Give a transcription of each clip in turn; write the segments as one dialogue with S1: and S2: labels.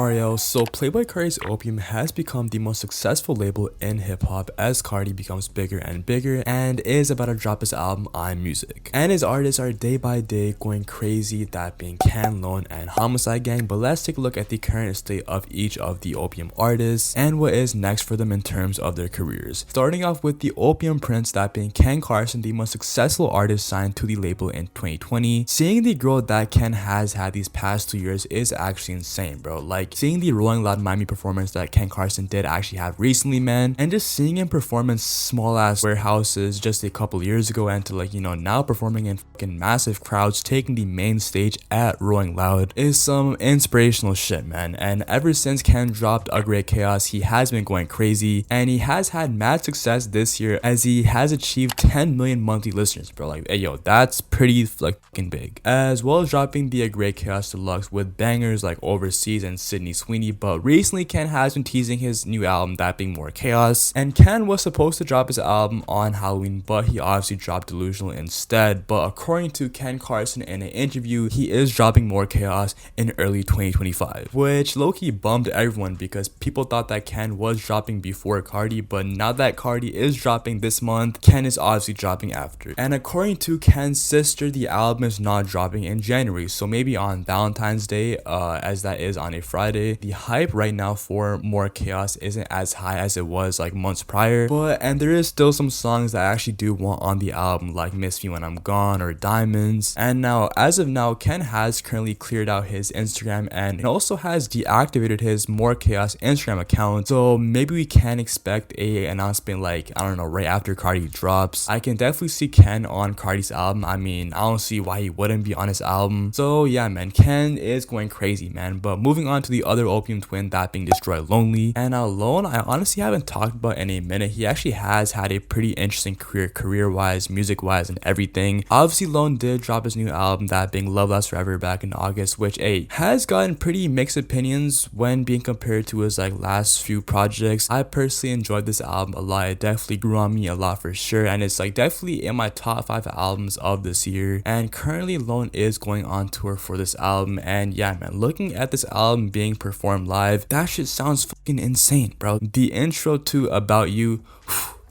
S1: Ariel, so Playboi Carti's Opium has become the most successful label in hip-hop as Carti becomes bigger and bigger and is about to drop his album On Music. And his artists are day by day going crazy, that being Can Lone and Homixide Gang, but let's take a look at the current state of each of the Opium artists and what is next for them in terms of their careers. Starting off with the Opium Prince, that being Ken Carson, the most successful artist signed to the label in 2020. Seeing the growth that Ken has had these past 2 years is actually insane, bro. Like, seeing the Rolling Loud Miami performance that Ken Carson did actually have recently, man, and just seeing him perform in small ass warehouses just a couple years ago and to now performing in fucking massive crowds, taking the main stage at Rolling Loud is some inspirational shit, man. And ever since Ken dropped A Great Chaos, he has been going crazy and he has had mad success this year as he has achieved 10 million monthly listeners, bro. Like, hey yo, that's pretty fucking big. As well as dropping the A Great Chaos Deluxe with bangers like Overseas and Sydney Sweeney, but recently Ken has been teasing his new album, that being More Chaos, and Ken was supposed to drop his album on Halloween, but he obviously dropped Delusional instead. But according to Ken Carson in an interview, he is dropping More Chaos in early 2025, which low-key bummed everyone because people thought that Ken was dropping before Carti, but now that Carti is dropping this month, Ken is obviously dropping after. And according to Ken's sister, the album is not dropping in January, so maybe on Valentine's Day, as that is on a Friday. The hype right now for More Chaos isn't as high as it was like months prior, and there is still some songs that I actually do want on the album, like Miss Me When I'm Gone or Diamonds. And now, as of now, Ken has currently cleared out his Instagram and also has deactivated his More Chaos Instagram account, so maybe we can expect a announcement like, I don't know, right after Carti drops. I can definitely see Ken on Carti's album. I mean, I don't see why he wouldn't be on his album. So yeah, man, Ken is going crazy, man. But moving on to the other Opium twin, that being Destroy Lonely. And now Lone, I honestly haven't talked about in a minute. He actually has had a pretty interesting career-wise, music-wise, and everything. Obviously, Lone did drop his new album, that being Love Lasts Forever, back in August, which has gotten pretty mixed opinions when being compared to his last few projects. I personally enjoyed this album a lot. It definitely grew on me a lot for sure, and it's definitely in my top 5 albums of this year. And currently Lone is going on tour for this album, and yeah, man, looking at this album being performed live, that shit sounds fucking insane, bro. The intro to About You,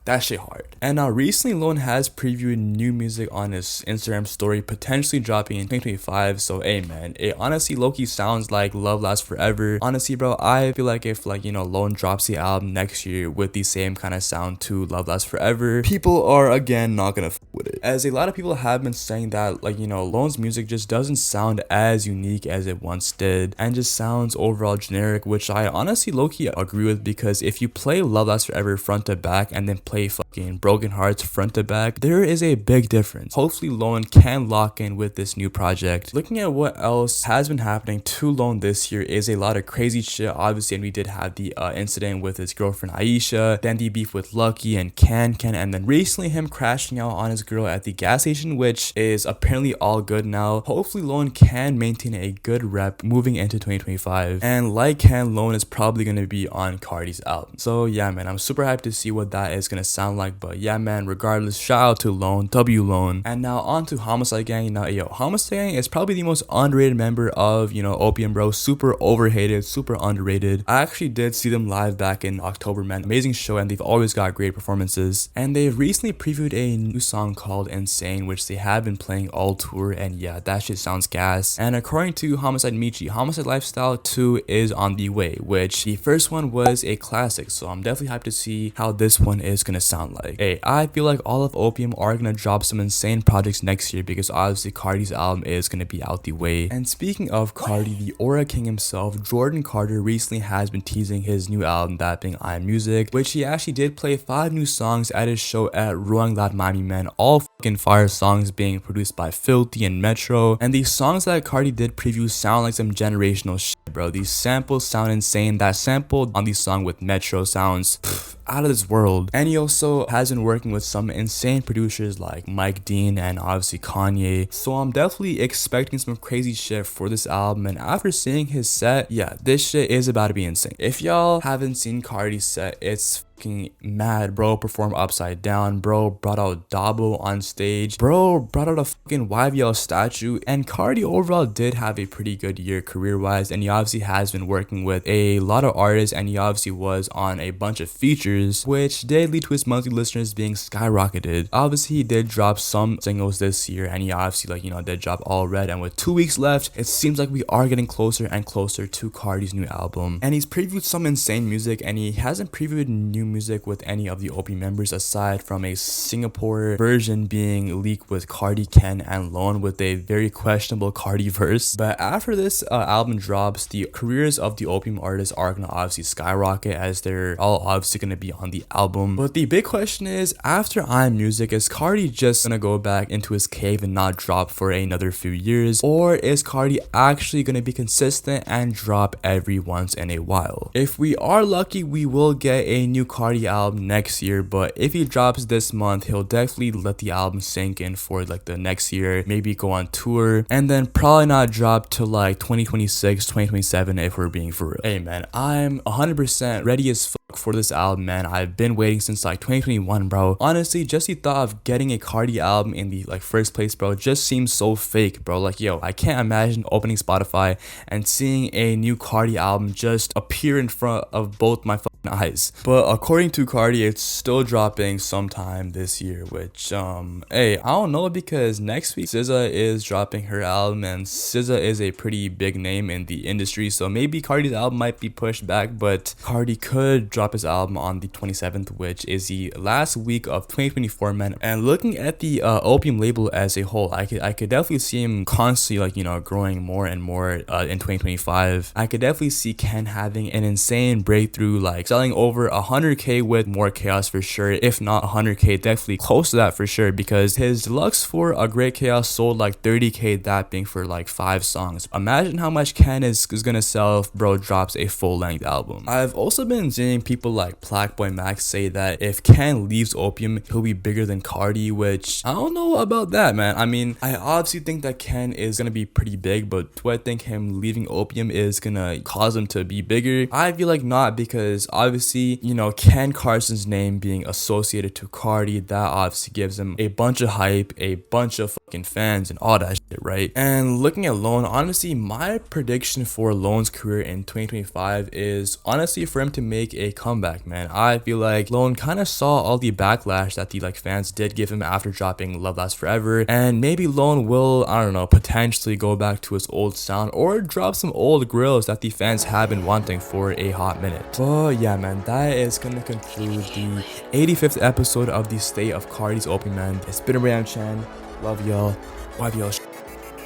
S1: that shit hard. And now recently Lone has previewed new music on his Instagram story, potentially dropping in 2025. So hey man, it honestly low-key sounds like Love Lasts Forever. Honestly, bro, I feel like if Lone drops the album next year with the same kind of sound to Love Lasts Forever, people are again not gonna f with it. As a lot of people have been saying that Lone's music just doesn't sound as unique as it once did and just sounds overall generic, which I honestly low-key agree with, because if you play Love Lasts Forever front to back and then play fucking Broken Hearts front to back, there is a big difference. Hopefully Lone can lock in with this new project. Looking at what else has been happening to Lone this year is a lot of crazy shit, obviously, and we did have the incident with his girlfriend Aisha, then the beef with Lucky and Ken, and then recently him crashing out on his girl at the gas station, which is apparently all good now. Hopefully Lone can maintain a good rep moving into 2025, and like Ken, Lone is probably going to be on Carti's album. So yeah, man, I'm super hyped to see what that is going to sound like. But yeah, man, regardless, shout out to Lone, W Lone. And now on to Homixide Gang. Now yo, Homixide Gang is probably the most underrated member of Opium, bro. Super overhated, super underrated. I actually did see them live back in October, man. Amazing show, and they've always got great performances. And they've recently previewed a new song called Insane, which they have been playing all tour, and yeah, that shit sounds gas. And according to Homixide Michi, Homixide Lifestyle 2 is on the way, which the first one was a classic, so I'm definitely hyped to see how this one is gonna sound like. Hey, I feel like all of Opium are gonna drop some insane projects next year because obviously Carti's album is gonna be out the way. And speaking of Carti, the Aura King himself, Jordan Carter, recently has been teasing his new album, that being On Music, which he actually did play 5 new songs at his show at Rolling Loud Miami, man. All fucking fire songs being produced by Filthy and Metro. And these songs that Carti did preview sound like some generational shit, bro. These samples sound insane. That sample on the song with Metro sounds out of this world. And he also has been working with some insane producers like Mike Dean and obviously Kanye, so I'm definitely expecting some crazy shit for this album. And after seeing his set, yeah, this shit is about to be insane. If y'all haven't seen Carti's set, it's fucking mad. Bro performed Upside Down. Bro brought out Dabo on stage. Bro brought out a fucking YBL statue. And Carti overall did have a pretty good year career-wise, and he obviously has been working with a lot of artists, and he obviously was on a bunch of features, which did lead to his monthly listeners being skyrocketed. Obviously, he did drop some singles this year, and he obviously, like, you know, did drop All Red, and with 2 weeks left, it seems like we are getting closer and closer to Carti's new album. And he's previewed some insane music, and he hasn't previewed new music with any of the Opium members aside from a Singapore version being leaked with Carti, Ken, and Lone with a very questionable Carti verse. But after this album drops, the careers of the Opium artists are gonna obviously skyrocket as they're all obviously gonna be on the album. But the big question is, after I'm Music, is Carti just gonna go back into his cave and not drop for another few years, or is Carti actually gonna be consistent and drop every once in a while? If we are lucky, we will get a new Carti album next year, but if he drops this month, he'll definitely let the album sink in for like the next year, maybe go on tour, and then probably not drop till like 2026, 2027 if we're being for real. Hey man, I'm 100% ready as fuck for this album, man. I've been waiting since like 2021, bro. Honestly, just the thought of getting a Carti album in the like first place, bro, just seems so fake, bro. Like, yo, I can't imagine opening Spotify and seeing a new Carti album just appear in front of both my fucking eyes. But according to Carti, it's still dropping sometime this year, which hey, I don't know, because next week SZA is dropping her album, and SZA is a pretty big name in the industry, so maybe Carti's album might be pushed back, but Carti could drop his album on the 27th, which is the last week of 2024, man. And looking at the Opium label as a whole, I could definitely see him constantly, like, you know, growing more and more in 2025. I could definitely see Ken having an insane breakthrough, like selling over 100k with More Chaos for sure, if not 100k, definitely close to that for sure, because his deluxe for A Great Chaos sold like 30k, that being for like 5 songs. Imagine how much Ken is gonna sell if bro drops a full-length album. I've also been seeing people like Playboi Max say that if Ken leaves Opium, he'll be bigger than Carti, which I don't know about that, man. I mean, I obviously think that Ken is gonna be pretty big, but do I think him leaving Opium is gonna cause him to be bigger? I feel like not, because obviously, you know, Ken Carson's name being associated to Carti, that obviously gives him a bunch of hype, a bunch of fucking fans, and all that shit, right? And looking at Lone, honestly, my prediction for Lone's career in 2025 is honestly for him to make a comeback, man. I feel like Lone kind of saw all the backlash that the like fans did give him after dropping Love Lasts Forever, and maybe Lone will, I don't know, potentially go back to his old sound or drop some old grills that the fans have been wanting for a hot minute. But yeah, man, that is gonna conclude the 85th episode of the State of Carti's Opium, man. It's been a Ram Chan. Love y'all. YBL.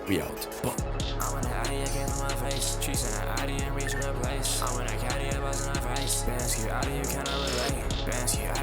S1: We out. Boom. I want that idea against my face. Trees and that idea and reach the place. I want that caddy up in my face. Bands keep out of you, cannot relate. Bands keep out.